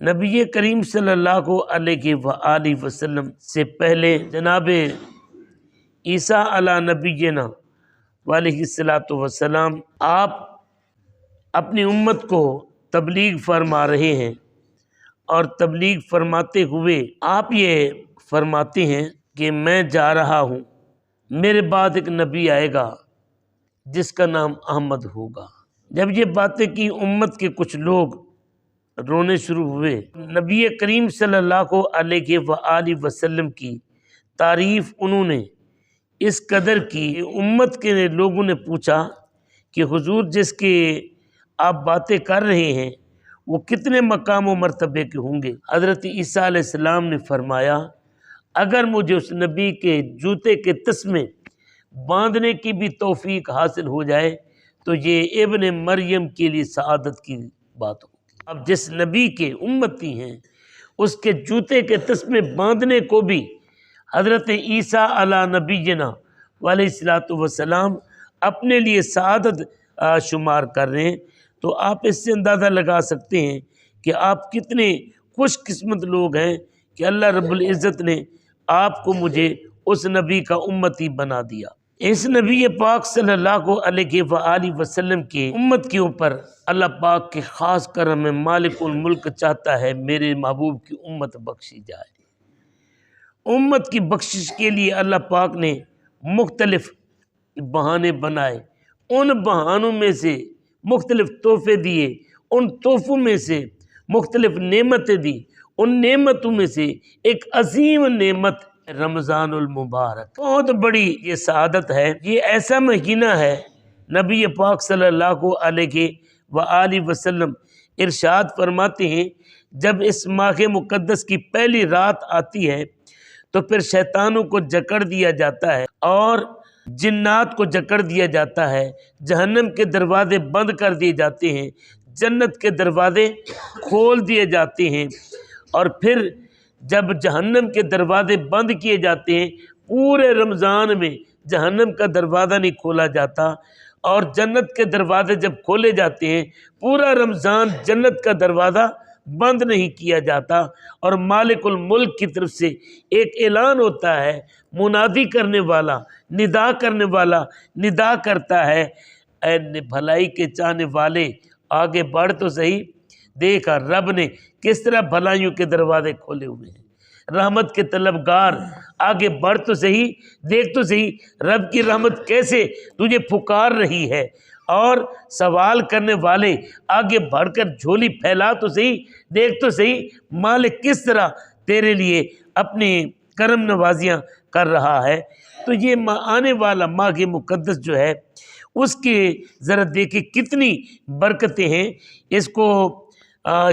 نبی کریم صلی اللہ علیہ وآلہ وسلم سے پہلے جناب عیسیٰ علی نبینا علیہ الصلوۃ والسلام آپ اپنی امت کو تبلیغ فرما رہے ہیں، اور تبلیغ فرماتے ہوئے آپ یہ فرماتے ہیں کہ میں جا رہا ہوں، میرے بعد ایک نبی آئے گا جس کا نام احمد ہوگا۔ جب یہ باتیں کی امت کے کچھ لوگ رونے شروع ہوئے۔ نبی کریم صلی اللہ علیہ وآلہ وسلم کی تعریف انہوں نے اس قدر کی، امت کے لوگوں نے پوچھا کہ حضور جس کے آپ باتیں کر رہے ہیں وہ کتنے مقام و مرتبے کے ہوں گے؟ حضرت عیسیٰ علیہ السلام نے فرمایا اگر مجھے اس نبی کے جوتے کے تسمے باندھنے کی بھی توفیق حاصل ہو جائے تو یہ ابن مریم کے لیے سعادت کی بات ہوگی۔ اب جس نبی کے امتی ہیں اس کے جوتے کے تسمے باندھنے کو بھی حضرت عیسیٰ علی نبینا علیہ الصلوۃ والسلام اپنے لیے سعادت شمار کر رہے ہیں، تو آپ اس سے اندازہ لگا سکتے ہیں کہ آپ کتنے خوش قسمت لوگ ہیں کہ اللہ رب العزت نے آپ کو مجھے اس نبی کا امتی بنا دیا۔ اس نبی پاک صلی اللہ علیہ وآلہ وسلم کے امت کے اوپر اللہ پاک کے خاص کرم میں مالک الملک چاہتا ہے میرے محبوب کی امت بخشی جائے۔ امت کی بخشش کے لیے اللہ پاک نے مختلف بہانے بنائے، ان بہانوں میں سے مختلف تحفے دیے، ان تحفوں میں سے مختلف نعمتیں دی، ان نعمتوں میں سے ایک عظیم نعمت رمضان المبارک، بہت بڑی یہ سعادت ہے۔ یہ ایسا مہینہ ہے، نبی پاک صلی اللہ علیہ وآلہ وسلم ارشاد فرماتے ہیں جب اس ماہ مقدس کی پہلی رات آتی ہے تو پھر شیطانوں کو جکڑ دیا جاتا ہے اور جنات کو جکڑ دیا جاتا ہے، جہنم کے دروازے بند کر دیے جاتے ہیں، جنت کے دروازے کھول دیے جاتے ہیں، اور پھر جب جہنم کے دروازے بند کیے جاتے ہیں پورے رمضان میں جہنم کا دروازہ نہیں کھولا جاتا، اور جنت کے دروازے جب کھولے جاتے ہیں پورا رمضان جنت کا دروازہ بند نہیں کیا جاتا، اور مالک الملک کی طرف سے ایک اعلان ہوتا ہے، منادی کرنے والا، ندا کرنے والا ندا کرتا ہے اے بھلائی کے چاہنے والے آگے بڑھ تو صحیح، دیکھا رب نے کس طرح بھلائیوں کے دروازے کھولے ہوئے ہیں، رحمت کے طلبگار آگے بڑھ تو صحیح، دیکھ تو صحیح رب کی رحمت کیسے تجھے پکار رہی ہے، اور سوال کرنے والے آگے بڑھ کر جھولی پھیلا تو صحیح، دیکھ تو صحیح مالک کس طرح تیرے لیے اپنی کرم نوازیاں کر رہا ہے۔ تو یہ آنے والا ماہ مقدس جو ہے اس کے ذرا دیکھیں کتنی برکتیں ہیں۔ اس کو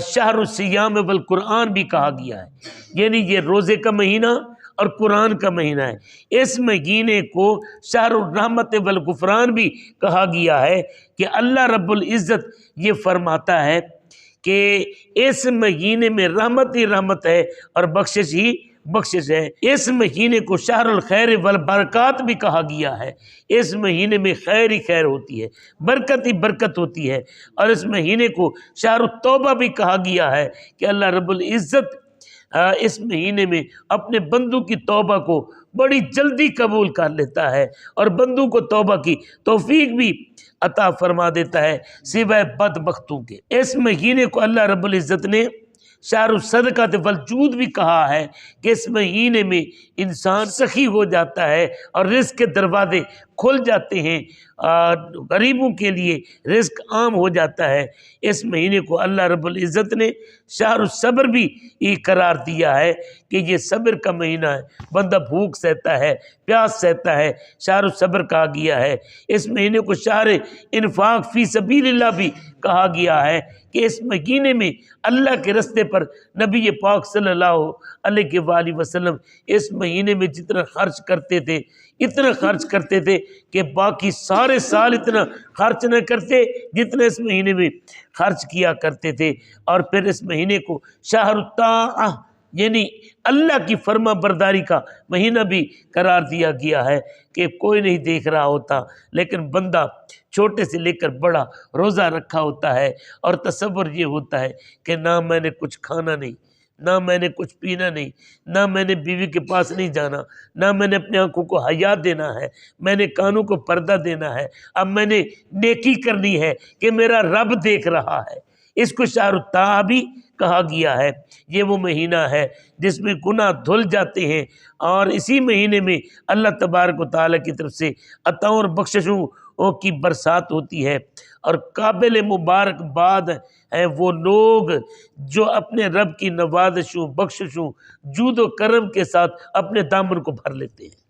شہر الصیام والقرآن بھی کہا گیا ہے، یعنی یہ روزے کا مہینہ اور قرآن کا مہینہ ہے۔ اس مہینے کو شہر الرحمت والغفران بھی کہا گیا ہے کہ اللہ رب العزت یہ فرماتا ہے کہ اس مہینے میں رحمت ہی رحمت ہے اور بخشش ہی بخشش ہے۔ اس مہینے کو شہر الخیر والبرکات بھی کہا گیا ہے، اس مہینے میں خیر ہی خیر ہوتی ہے، برکت ہی برکت ہوتی ہے، اور اس مہینے کو شہر التوبہ بھی کہا گیا ہے کہ اللہ رب العزت اس مہینے میں اپنے بندوں کی توبہ کو بڑی جلدی قبول کر لیتا ہے، اور بندوں کو توبہ کی توفیق بھی عطا فرما دیتا ہے سوائے بدبختوں کے۔ اس مہینے کو اللہ رب العزت نے شہر الصدقۃ والجود بھی کہا ہے کہ اس مہینے میں انسان سخی ہو جاتا ہے اور رزق کے دروازے کھل جاتے ہیں، غریبوں کے لیے رزق عام ہو جاتا ہے۔ اس مہینے کو اللہ رب العزت نے شہر الصبر بھی قرار دیا ہے کہ یہ صبر کا مہینہ ہے، بندہ بھوک سہتا ہے، پیاس سہتا ہے، شہر الصبر کہا گیا ہے۔ اس مہینے کو شہر انفاق فی سبیل اللہ بھی کہا گیا ہے کہ اس مہینے میں اللہ کے رستے پر نبی پاک صلی اللہ علیہ وآلہ وسلم اس مہینے میں جتنا خرچ کرتے تھے اتنا خرچ کرتے تھے کہ باقی سارے سال اتنا خرچ نہ کرتے جتنا اس مہینے میں خرچ کیا کرتے تھے۔ اور پھر اس مہینے کو شہر الطاعہ یعنی اللہ کی فرما برداری کا مہینہ بھی قرار دیا گیا ہے کہ کوئی نہیں دیکھ رہا ہوتا، لیکن بندہ چھوٹے سے لے کر بڑا روزہ رکھا ہوتا ہے، اور تصور یہ ہوتا ہے کہ نہ میں نے کچھ کھانا نہیں، نہ میں نے کچھ پینا نہیں، نہ میں نے بیوی کے پاس نہیں جانا، نہ میں نے اپنے آنکھوں کو حیا دینا ہے، میں نے کانوں کو پردہ دینا ہے، اب میں نے نیکی کرنی ہے کہ میرا رب دیکھ رہا ہے۔ اس کو شہر الطاعہ بھی کہا گیا ہے۔ یہ وہ مہینہ ہے جس میں گناہ دھل جاتے ہیں، اور اسی مہینے میں اللہ تبارک و تعالیٰ کی طرف سے عطاؤں اور بخششوں کی برسات ہوتی ہے، اور قابل مبارکباد ہیں وہ لوگ جو اپنے رب کی نوازشوں، بخششوں، جود و کرم کے ساتھ اپنے دامن کو بھر لیتے ہیں۔